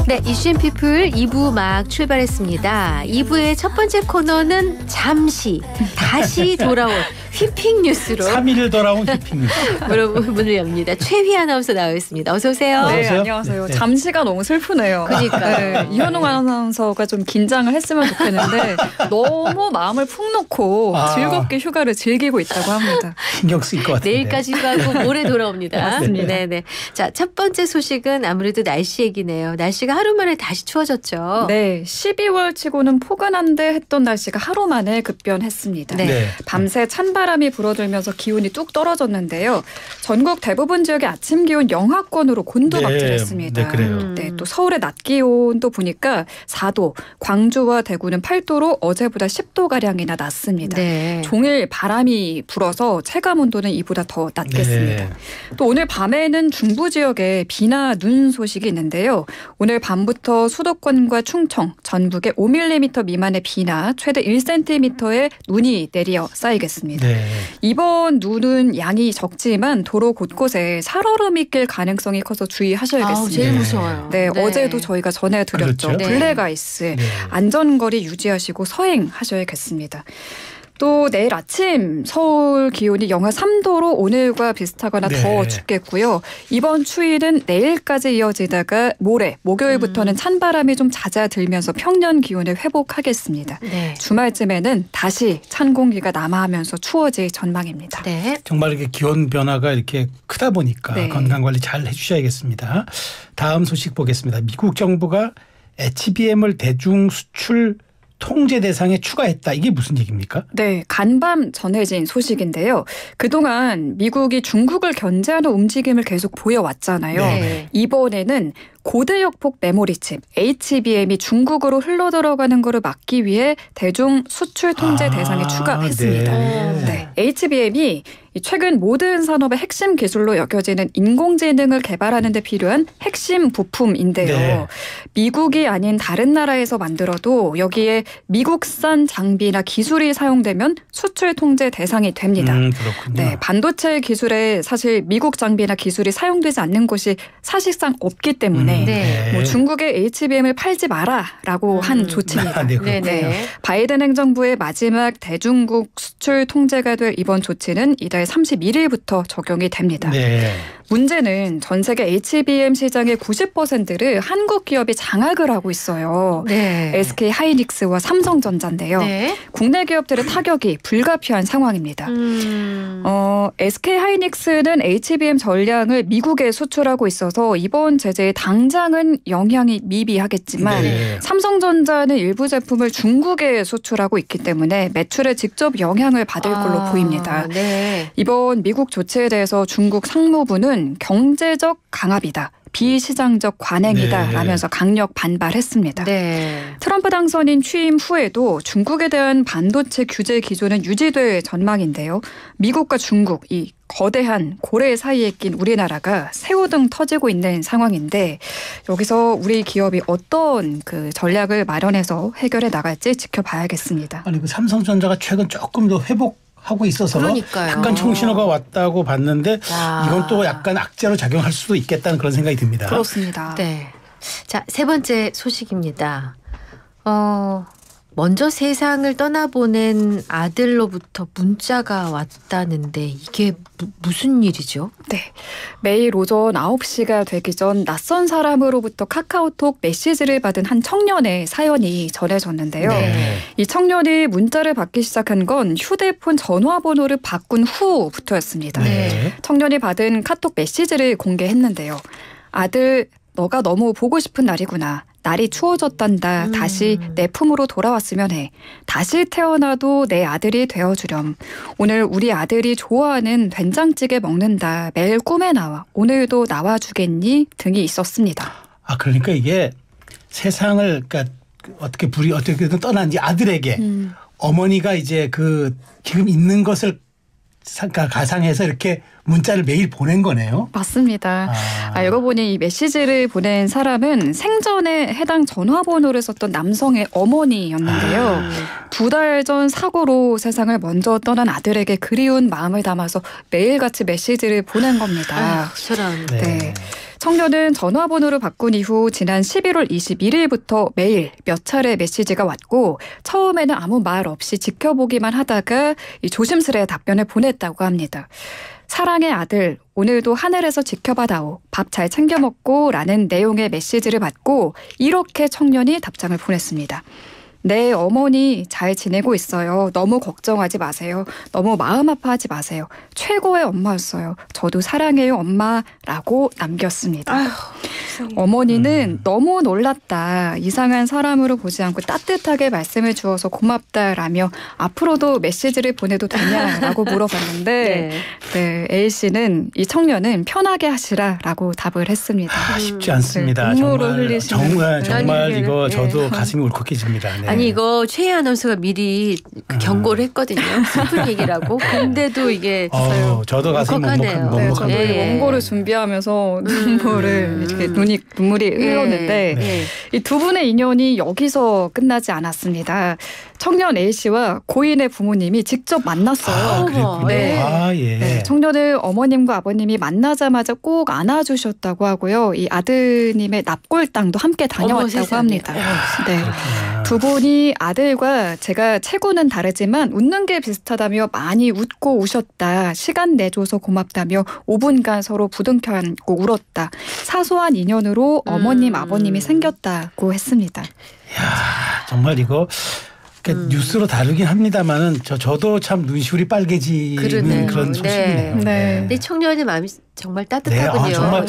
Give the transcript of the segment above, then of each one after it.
네, 이슈앤피플 2부 막 출발했습니다. 2부의 첫 번째 코너는 잠시 다시 돌아온 휘핑 뉴스로 3일 돌아온 휘핑 뉴스 문을 엽니다. 최휘 아나운서 나와 있습니다. 어서 오세요. 네, 안녕하세요. 네. 잠시가 너무 슬프네요. 그러니까 네, 이현웅 아나운서가 좀 긴장을 했으면 좋겠는데 너무 마음을 푹 놓고 즐겁게 휴가를 즐기고 있다고 합니다. 신경 쓸 것 같은데. 내일까지 가고 모레 돌아옵니다. 맞습니다. 네네. 자, 첫 번째 소식은 아무래도 날씨 얘기네요. 날씨가 하루 만에 다시 추워졌죠. 네, 12월 치고는 포근한데 했던 날씨가 하루 만에 급변했습니다. 네. 밤새 찬바람이 불어들면서 기온이 뚝 떨어졌는데요. 전국 대부분 지역의 아침 기온 영하권으로 곤두박질했습니다. 네, 그래요. 네, 또 서울의 낮 기온도 보니까 4도, 광주와 대구는 8도로 어제보다 10도 가량이나 낮습니다. 네. 종일 바람이 불어서 체감 온도는 이보다 더 낮겠습니다. 네. 또 오늘 밤에는 중부 지역에 비나 눈 소식이 있는데요. 오늘 밤부터 수도권과 충청, 전북에 5mm 미만의 비나 최대 1cm의 눈이 내려 쌓이겠습니다. 네. 이번 눈은 양이 적지만 도로 곳곳에 살얼음이 낄 가능성이 커서 주의하셔야겠습니다. 아우, 제일 무서워요. 네, 어제도 저희가 전해드렸죠. 그렇죠. 네. 블랙아이스. 네. 안전거리 유지하시고 서행하셔야겠습니다. 또 내일 아침 서울 기온이 영하 3도로 오늘과 비슷하거나 네. 더 춥겠고요. 이번 추위는 내일까지 이어지다가 모레 목요일부터는 찬바람이 좀 잦아들면서 평년 기온을 회복하겠습니다. 네. 주말쯤에는 다시 찬 공기가 남하하면서 추워질 전망입니다. 네. 정말 이렇게 기온 변화가 이렇게 크다 보니까 네. 건강 관리 잘 해주셔야겠습니다. 다음 소식 보겠습니다. 미국 정부가 HBM을 대중 수출 통제 대상에 추가했다. 이게 무슨 얘기입니까? 네, 간밤 전해진 소식인데요. 그동안 미국이 중국을 견제하는 움직임을 계속 보여왔잖아요. 네. 이번에는 고대역폭 메모리칩 HBM이 중국으로 흘러들어가는 것을 막기 위해 대중 수출 통제 대상에 추가했습니다. 네. 네, HBM이 최근 모든 산업의 핵심 기술로 여겨지는 인공지능을 개발하는 데 필요한 핵심 부품인데요. 네. 미국이 아닌 다른 나라에서 만들어도 여기에 미국산 장비나 기술이 사용되면 수출 통제 대상이 됩니다. 그렇군요. 네, 반도체 기술에 사실 미국 장비나 기술이 사용되지 않는 곳이 사실상 없기 때문에 네. 뭐 중국에 HBM을 팔지 마라라고 한 조치입니다. 아, 네, 그렇군요. 네네. 바이든 행정부의 마지막 대중국 수출 통제가 될 이번 조치는 이달 31일부터 적용이 됩니다. 네. 문제는 전 세계 HBM 시장의 90%를 한국 기업이 장악을 하고 있어요. 네. SK 하이닉스와 삼성전자인데요. 네. 국내 기업들의 타격이 불가피한 상황입니다. SK 하이닉스는 HBM 전량을 미국에 수출하고 있어서 이번 제재에 당장은 영향이 미비하겠지만 네. 삼성전자는 일부 제품을 중국에 수출하고 있기 때문에 매출에 직접 영향을 받을 걸로 보입니다. 네. 이번 미국 조치에 대해서 중국 상무부는 경제적 강압이다. 비시장적 관행이다 네. 라면서 강력 반발했습니다. 네. 트럼프 당선인 취임 후에도 중국에 대한 반도체 규제 기조는 유지될 전망인데요. 미국과 중국 이 거대한 고래 사이에 낀 우리나라가 새우등 터지고 있는 상황인데 여기서 우리 기업이 어떤 그 전략을 마련해서 해결해 나갈지 지켜봐야겠습니다. 아니 그 삼성전자가 최근 조금 더 회복하고 있어서 그러니까요. 약간 총신호가 왔다고 봤는데 아. 이건 또 약간 악재로 작용할 수도 있겠다는 그런 생각이 듭니다. 그렇습니다. 네. 자, 세 번째 소식입니다. 먼저 세상을 떠나보낸 아들로부터 문자가 왔다는데 이게 무슨 일이죠? 네. 매일 오전 9시가 되기 전 낯선 사람으로부터 카카오톡 메시지를 받은 한 청년의 사연이 전해졌는데요. 네. 이 청년이 문자를 받기 시작한 건 휴대폰 전화번호를 바꾼 후부터였습니다. 네. 청년이 받은 카톡 메시지를 공개했는데요. 아들, 너가 너무 보고 싶은 날이구나. 날이 추워졌단다. 다시 내 품으로 돌아왔으면 해. 다시 태어나도 내 아들이 되어주렴. 오늘 우리 아들이 좋아하는 된장찌개 먹는다. 매일 꿈에 나와. 오늘도 나와주겠니? 등이 있었습니다. 아 그러니까 이게 세상을 그러니까 어떻게든 떠난 이 아들에게 어머니가 이제 그 지금 있는 것을 가상해서 이렇게 문자를 매일 보낸 거네요. 맞습니다. 알고 보니 이 메시지를 보낸 사람은 생전에 해당 전화번호를 썼던 남성의 어머니였는데요. 2달 전 사고로 세상을 먼저 떠난 아들에게 그리운 마음을 담아서 매일같이 메시지를 보낸 겁니다. 저런. 네. 청년은 전화번호를 바꾼 이후 지난 11월 21일부터 매일 몇 차례 메시지가 왔고 처음에는 아무 말 없이 지켜보기만 하다가 이 조심스레 답변을 보냈다고 합니다. 사랑의 아들, 오늘도 하늘에서 지켜봐다오. 밥 잘 챙겨 먹고 라는 내용의 메시지를 받고 이렇게 청년이 답장을 보냈습니다. 네, 어머니 잘 지내고 있어요. 너무 걱정하지 마세요. 너무 마음 아파하지 마세요. 최고의 엄마였어요. 저도 사랑해요, 엄마라고 남겼습니다. 아휴, 어머니는 너무 놀랐다. 이상한 사람으로 보지 않고 따뜻하게 말씀해 주어서 고맙다라며 앞으로도 메시지를 보내도 되냐라고 물어봤는데 네, A 씨는 이 청년은 편하게 하시라라고 답을 했습니다. 쉽지 않습니다. 네, 눈물을 흘리시는 정말 이거 네. 저도 가슴이 울컥해집니다. 네. 아니 이거 최희 아나운서가 미리 경고를 했거든요. 슬픈 얘기라고. 근데도 이게 저도 가슴이 울컥하네요. 네, 저도 네. 이 원고를 준비하면서 눈물이 흘렀는데 네. 이 두 분의 인연이 여기서 끝나지 않았습니다. 청년 A 씨와 고인의 부모님이 직접 만났어요. 그랬군요. 네. 예. 네, 청년을 어머님과 아버님이 만나자마자 꼭 안아주셨다고 하고요. 이 아드님의 납골당도 함께 다녀왔다고 세상에. 합니다. 네. 그렇구나. 두 분이 아들과 제가 체구는 다르지만 웃는 게 비슷하다며 많이 웃고 우셨다. 시간 내줘서 고맙다며 5분간 서로 부둥켜 안고 울었다. 사소한 인연으로 어머님 아버님이 생겼다고 했습니다. 야, 정말 이거 뉴스로 다루긴 합니다만은 저도 참 눈시울이 빨개지는 그러네요. 그런 소식이네요. 네. 근데 청년의 마음이 정말 네, 따뜻하군요. 정말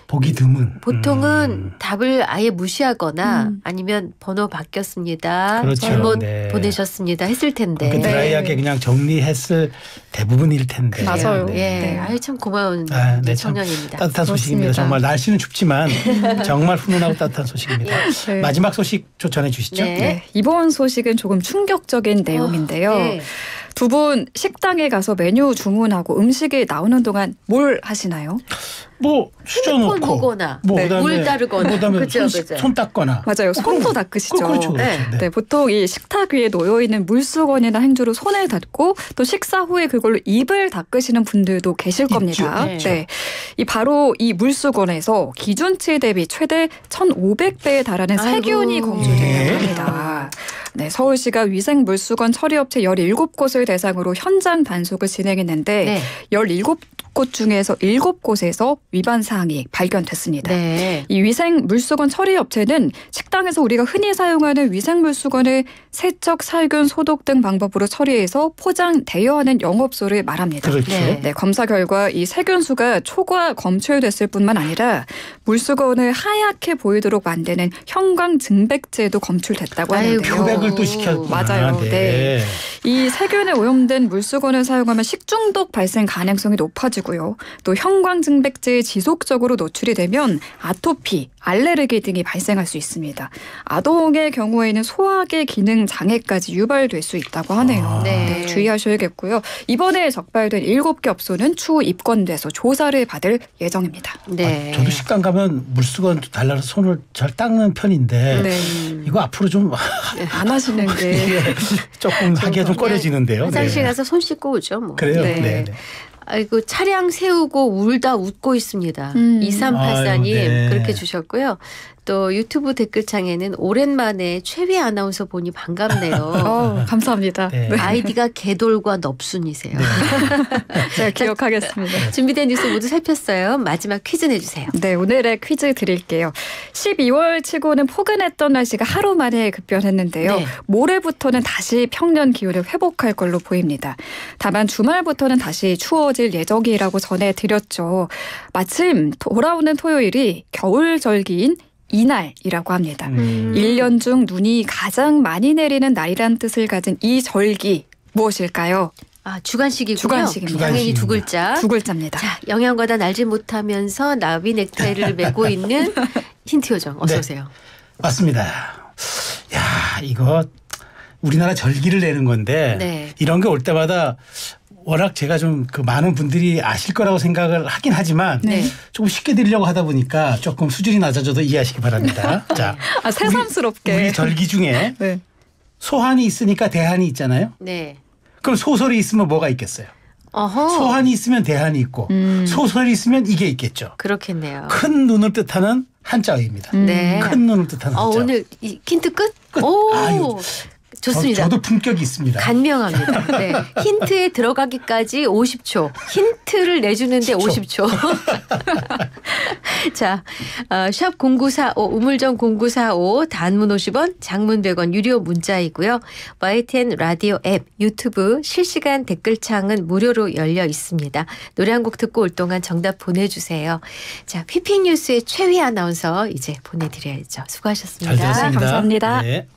보기 드문. 보통은 답을 아예 무시하거나 아니면 번호 바뀌었습니다. 그렇죠. 잘못 네. 보내셨습니다. 했을 텐데. 그렇게 드라이하게 그냥 정리했을 대부분일 텐데. 맞아요. 예, 네. 아유 참 고마운 네, 참 청년입니다. 따뜻한 소식입니다. 그렇습니다. 정말 날씨는 춥지만 정말 훈훈하고 따뜻한 소식입니다. 네. 마지막 소식 전해 주시죠. 네. 네, 이번 소식은 조금 충격적인 내용인데요. 네. 두 분 식당에 가서 메뉴 주문하고 음식이 나오는 동안 뭘 하시나요? 뭐 수저놓고 핸드폰 보거나 네. 그다음에 물 따르거나. 그다음에 그죠, 손, 그죠. 손 닦거나. 맞아요. 손도 닦으시죠. 그렇죠. 네. 네. 네, 보통 이 식탁 위에 놓여 있는 물수건이나 행주로 손을 닦고 또 식사 후에 그걸로 입을 닦으시는 분들도 계실 겁니다. 있죠. 네, 이 바로 이 물수건에서 기준치 대비 최대 1,500배에 달하는 세균이 아이고. 검출된다고 네. 합니다. 네, 서울시가 위생 물수건 처리업체 17곳을 대상으로 현장 단속을 진행했는데 네. 17곳 중에서 7곳에서 위반 사항이 발견됐습니다. 네. 이 위생 물수건 처리 업체는 식당에서 우리가 흔히 사용하는 위생 물수건을 세척, 살균, 소독 등 방법으로 처리해서 포장, 대여하는 영업소를 말합니다. 그렇죠. 네. 네, 검사 결과 이 세균수가 초과 검출됐을 뿐만 아니라 물수건을 하얗게 보이도록 만드는 형광증백제도 검출됐다고 하는데요. 표백을 또 시켰구나. 맞아요. 네. 이 세균에 오염된 물수건을 사용하면 식중독 발생 가능성이 높아지고요. 또 형광증백제에 지속적으로 노출이 되면 아토피, 알레르기 등이 발생할 수 있습니다. 아동의 경우에는 소화기 기능 장애까지 유발될 수 있다고 하네요. 네. 주의하셔야겠고요. 이번에 적발된 7개 업소는 추후 입건돼서 조사를 받을 예정입니다. 네. 저도 식당 가면 물수건 달라서 손을 잘 닦는 편인데 네. 이거 앞으로 좀 안 하시는 게 조금 하기가 좀 꺼려지는데요. 화장실 네. 가서 손 씻고 오죠. 뭐. 그래요. 네. 네. 네. 아이고 차량 세우고 울다 웃고 있습니다. 2384님 아유, 네. 그렇게 주셨고요. 또 유튜브 댓글창에는 오랜만에 최위 아나운서 보니 반갑네요. 감사합니다. 네. 아이디가 개돌과 넙순이세요. 제가 기억하겠습니다. 준비된 뉴스 모두 살폈어요. 마지막 퀴즈 내주세요. 네, 오늘의 퀴즈 드릴게요. 12월 치고는 포근했던 날씨가 하루 만에 급변했는데요. 네. 모레부터는 다시 평년 기온을 회복할 걸로 보입니다. 다만 주말부터는 다시 추워질 예정이라고 전해드렸죠. 마침 돌아오는 토요일이 겨울절기인 이날이라고 합니다. 1년 중 눈이 가장 많이 내리는 날이란 뜻을 가진 이 절기 무엇일까요? 아 주간식이군요. 주간식입니다. 당연히 두 글자. 두 글자입니다. 자 영양과다 날지 못하면서 나비 넥타이를 메고 있는 힌트 요정 어서 네. 오세요. 맞습니다. 야 이거 우리나라 절기를 내는 건데 네. 이런 게 올 때마다 워낙 제가 좀 그 많은 분들이 아실 거라고 생각을 하긴 하지만 네. 조금 쉽게 드리려고 하다 보니까 조금 수준이 낮아져도 이해하시기 바랍니다. 자, 새삼스럽게. 우리 절기 중에 네. 소한이 있으니까 대한이 있잖아요. 네. 그럼 소설이 있으면 뭐가 있겠어요? 어허. 소한이 있으면 대한이 있고 소설이 있으면 이게 있겠죠. 그렇겠네요. 큰 눈을 뜻하는 한자어입니다. 네. 큰 눈을 뜻하는 한자어. 오늘 이 힌트 끝? 끝. 오. 아유, 좋습니다. 저도 품격이 있습니다. 간명합니다. 네. 힌트에 들어가기까지 50초. 힌트를 내주는데 50초. 자, 샵 0945 우물정 0945 단문 50원 장문 100원 유료 문자이고요. YTN 라디오 앱 유튜브 실시간 댓글창은 무료로 열려 있습니다. 노래 한 곡 듣고 올 동안 정답 보내주세요. 자, 휘핑 뉴스의 최휘 아나운서 이제 보내드려야죠. 수고하셨습니다. 잘 들었습니다. 감사합니다. 네.